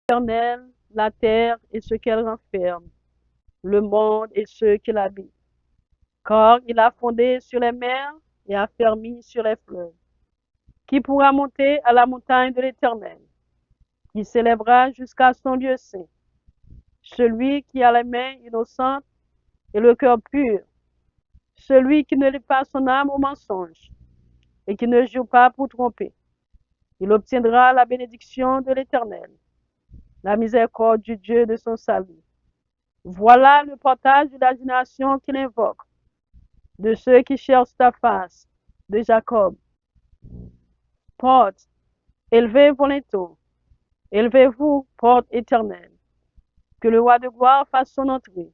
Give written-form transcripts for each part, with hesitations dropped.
l'Éternel, la terre et ce qu'elle renferme, le monde et ceux qui l'habitent. Car il a fondé sur les mers et a fermi sur les fleuves. Qui pourra monter à la montagne de l'Éternel? Qui s'élèvera jusqu'à son lieu saint? Celui qui a les mains innocentes et le cœur pur, celui qui ne lie pas son âme au mensonge et qui ne jure pas pour tromper. Il obtiendra la bénédiction de l'Éternel, la miséricorde du Dieu de son salut. Voilà le partage de la génération qu'il invoque, de ceux qui cherchent ta face, de Jacob. Porte, élevez vos linteaux, élevez-vous, porte éternelle. Que le roi de gloire fasse son entrée.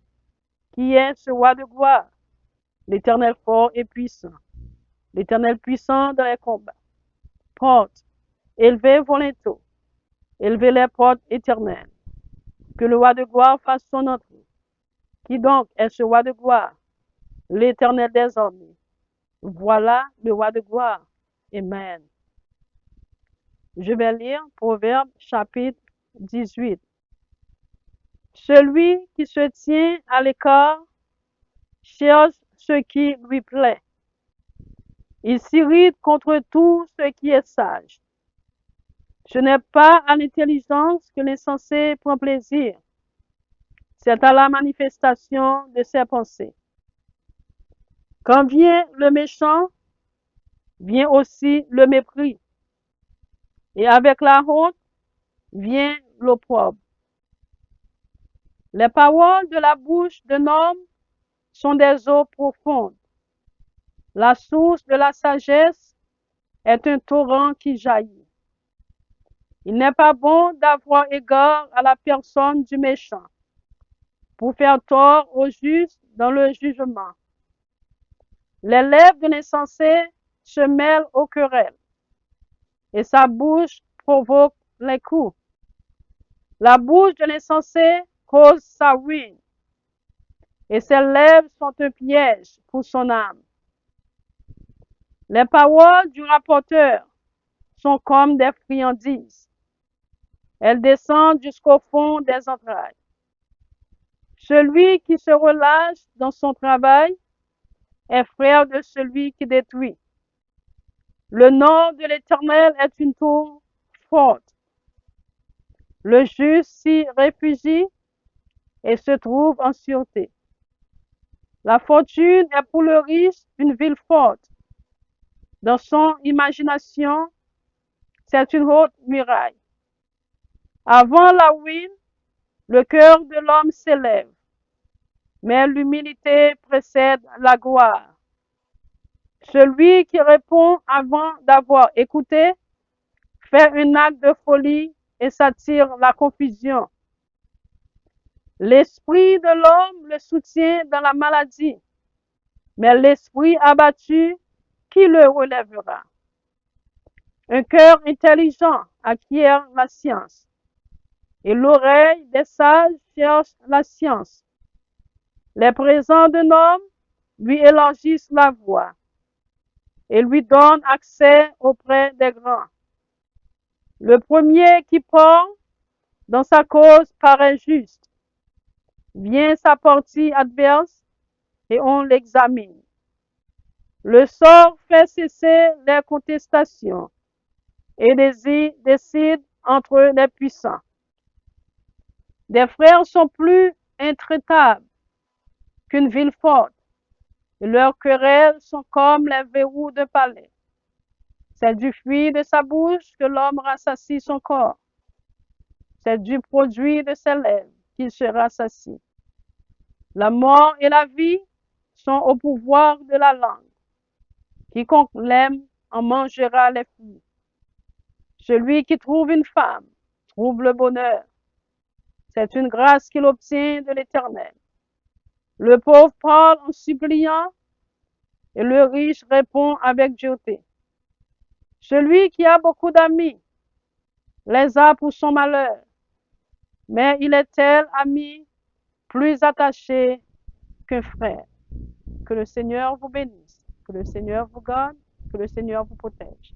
Qui est ce roi de gloire? L'Éternel fort et puissant, l'Éternel puissant dans les combats. Porte, élevez vos linteaux, élevez les portes éternelles. Que le roi de gloire fasse son entrée. Qui donc est ce roi de gloire? L'Éternel des armées. Voilà le roi de gloire. Amen. Je vais lire Proverbe chapitre 18. Celui qui se tient à l'écart cherche ce qui lui plaît. Il s'irrite contre tout ce qui est sage. Ce n'est pas à l'intelligence que l'insensé prend plaisir. C'est à la manifestation de ses pensées. Quand vient le méchant, vient aussi le mépris. Et avec la honte, vient l'opprobre. Les paroles de la bouche d'un homme sont des eaux profondes. La source de la sagesse est un torrent qui jaillit. Il n'est pas bon d'avoir égard à la personne du méchant, pour faire tort au juste dans le jugement. Les lèvres de l'insensé se mêlent aux querelles, et sa bouche provoque les coups. La bouche de l'insensé cause sa ruine, et ses lèvres sont un piège pour son âme. Les paroles du rapporteur sont comme des friandises. Elles descendent jusqu'au fond des entrailles. Celui qui se relâche dans son travail est frère de celui qui détruit. Le nom de l'Éternel est une tour forte. Le juste s'y réfugie et se trouve en sûreté. La fortune est pour le riche une ville forte. Dans son imagination, c'est une haute muraille. Avant la ruine, le cœur de l'homme s'élève, mais l'humilité précède la gloire. Celui qui répond avant d'avoir écouté fait un acte de folie et s'attire la confusion. L'esprit de l'homme le soutient dans la maladie, mais l'esprit abattu, qui le relèvera? Un cœur intelligent acquiert la science, et l'oreille des sages cherche la science. Les présents d'un homme lui élargissent la voie et lui donnent accès auprès des grands. Le premier qui parle dans sa cause paraît juste. Vient sa partie adverse et on l'examine. Le sort fait cesser les contestations et décide entre les puissants. Des frères sont plus intraitables qu'une ville forte, et leurs querelles sont comme les verrous de palais. C'est du fruit de sa bouche que l'homme rassasie son corps. C'est du produit de ses lèvres qu'il se rassasie. La mort et la vie sont au pouvoir de la langue. Quiconque l'aime en mangera les fruits. Celui qui trouve une femme trouve le bonheur. C'est une grâce qu'il obtient de l'Éternel. Le pauvre parle en suppliant et le riche répond avec dureté. Celui qui a beaucoup d'amis les a pour son malheur, mais il est tel ami plus attaché qu'un frère. Que le Seigneur vous bénisse, que le Seigneur vous garde, que le Seigneur vous protège.